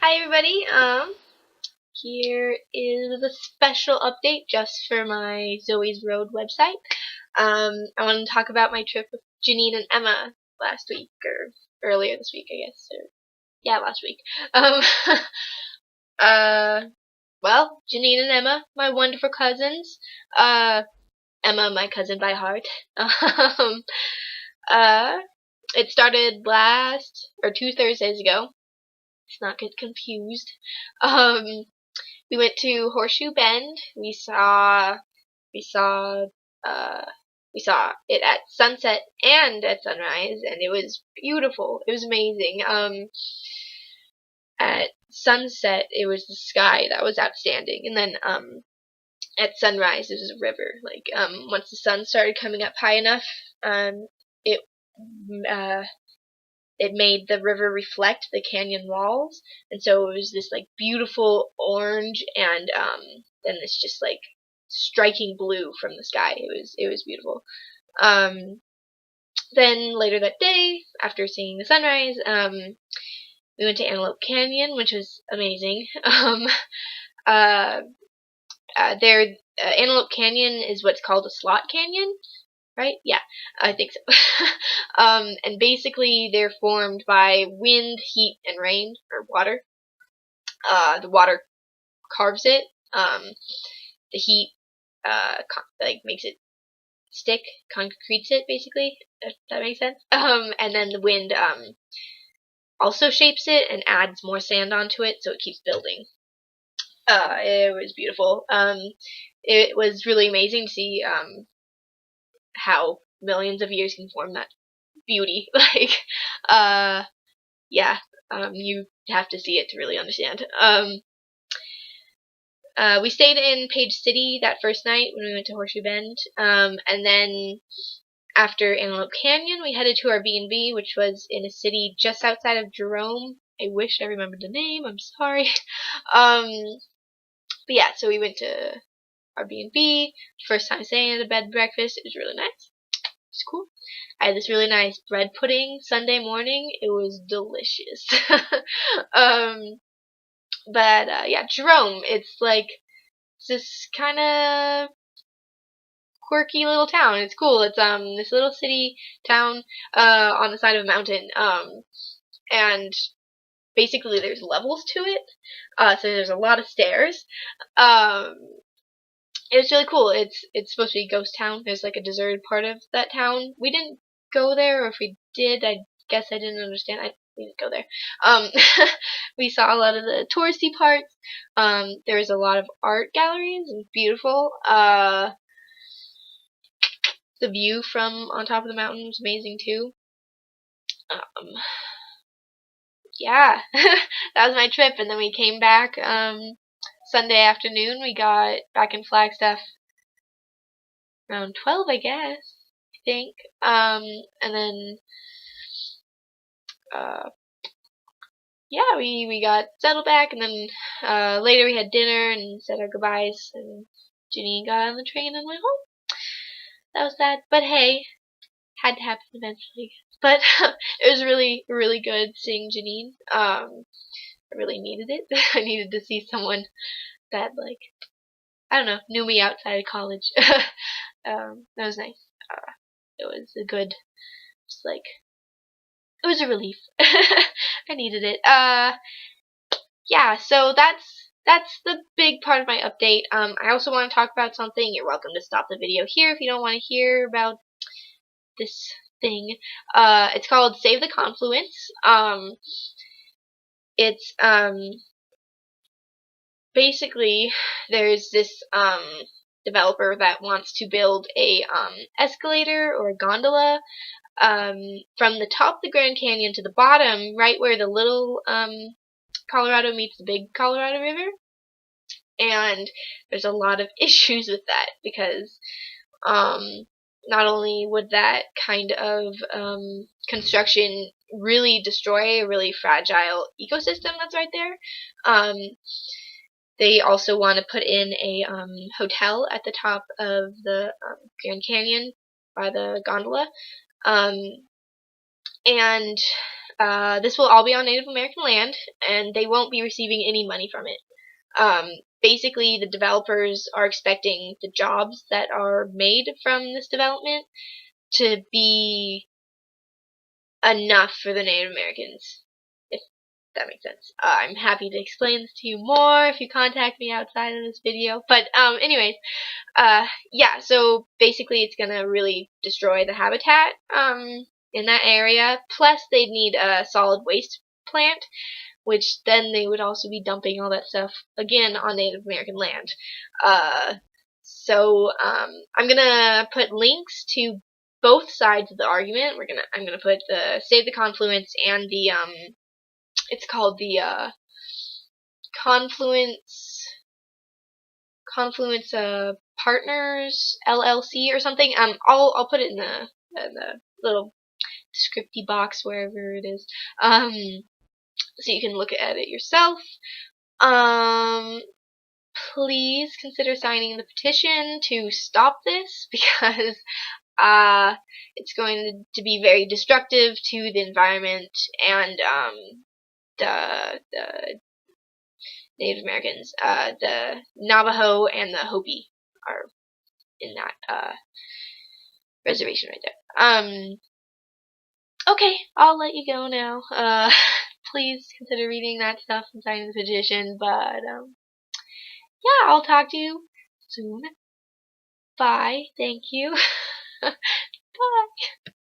Hi everybody, here is a special update just for my Zoe's Road website. I want to talk about my trip with Janean and Emma last week, or earlier this week, I guess, or, yeah, last week. Well, Janean and Emma, my wonderful cousins, Emma, my cousin by heart, it started two Thursdays ago. Let's not get confused. We went to Horseshoe Bend. We saw it at sunset and at sunrise, and it was beautiful. It was amazing. At sunset, it was the sky that was outstanding, and then at sunrise, it was a river. Like once the sun started coming up high enough, it it made the river reflect the canyon walls, and so it was this like beautiful orange and then this just like striking blue from the sky. It was beautiful. Then later that day, after seeing the sunrise, we went to Antelope Canyon, which was amazing. Antelope Canyon is what's called a slot canyon. Right? Yeah, I think so. And basically they're formed by wind, heat, and rain, or water. The water carves it. The heat makes it stick, concretes it, basically, if that makes sense. And then the wind also shapes it and adds more sand onto it, so it keeps building. It was beautiful. It was really amazing to see how millions of years can form that beauty. You have to see it to really understand. We stayed in Page City that first night when we went to Horseshoe Bend, and then after Antelope Canyon, we headed to our B&B, which was in a city just outside of Jerome. I wish I remembered the name. I'm sorry. But yeah, so we went to our B&B. First time staying at a bed and breakfast. It was really nice. It's cool. I had this really nice bread pudding Sunday morning. It was delicious. Yeah, Jerome. It's this kind of quirky little town. It's cool. It's this little city town on the side of a mountain. And basically there's levels to it. So there's a lot of stairs. It was really cool. It's supposed to be a ghost town. There's like a deserted part of that town. We didn't go there, or if we did, I guess I didn't understand. We didn't go there. We saw a lot of the touristy parts. There was a lot of art galleries. It was beautiful. The view from on top of the mountain was amazing too. Yeah, that was my trip, and then we came back Sunday afternoon. We got back in Flagstaff around 12, I guess, I think. And then yeah, we got settled back, and then later we had dinner and said our goodbyes, and Janine got on the train and went home. That was that, but hey, had to happen eventually. But it was really, really good seeing Janine. I really needed it. I needed to see someone that, like, I don't know, knew me outside of college. That was nice. It was a good, just like, it was a relief. I needed it. Yeah, so that's the big part of my update. I also want to talk about something. You're welcome to stop the video here if you don't want to hear about this thing. It's called Save the Confluence. It's basically there's this developer that wants to build a escalator or a gondola from the top of the Grand Canyon to the bottom, right where the little Colorado meets the big Colorado River. And there's a lot of issues with that because not only would that kind of construction really destroy a really fragile ecosystem that's right there, they also want to put in a hotel at the top of the Grand Canyon by the gondola. And This will all be on Native American land, and they won't be receiving any money from it. Basically, the developers are expecting the jobs that are made from this development to be enough for the Native Americans, if that makes sense. I'm happy to explain this to you more if you contact me outside of this video. But anyways, yeah, so basically it's gonna really destroy the habitat in that area. Plus they'd need a solid waste plant, which then they would also be dumping all that stuff again on Native American land. So I'm gonna put links to both sides of the argument. I'm gonna put the Save the Confluence and the it's called the Confluence Partners LLC or something. I'll put it in the little scripty box wherever it is. So you can look at it yourself. Please consider signing the petition to stop this, because it's going to be very destructive to the environment and the Native Americans. The Navajo and the Hopi are in that reservation right there. Okay, I'll let you go now. Please consider reading that stuff and signing the petition, but yeah, I'll talk to you soon. Bye. Thank you. Bye.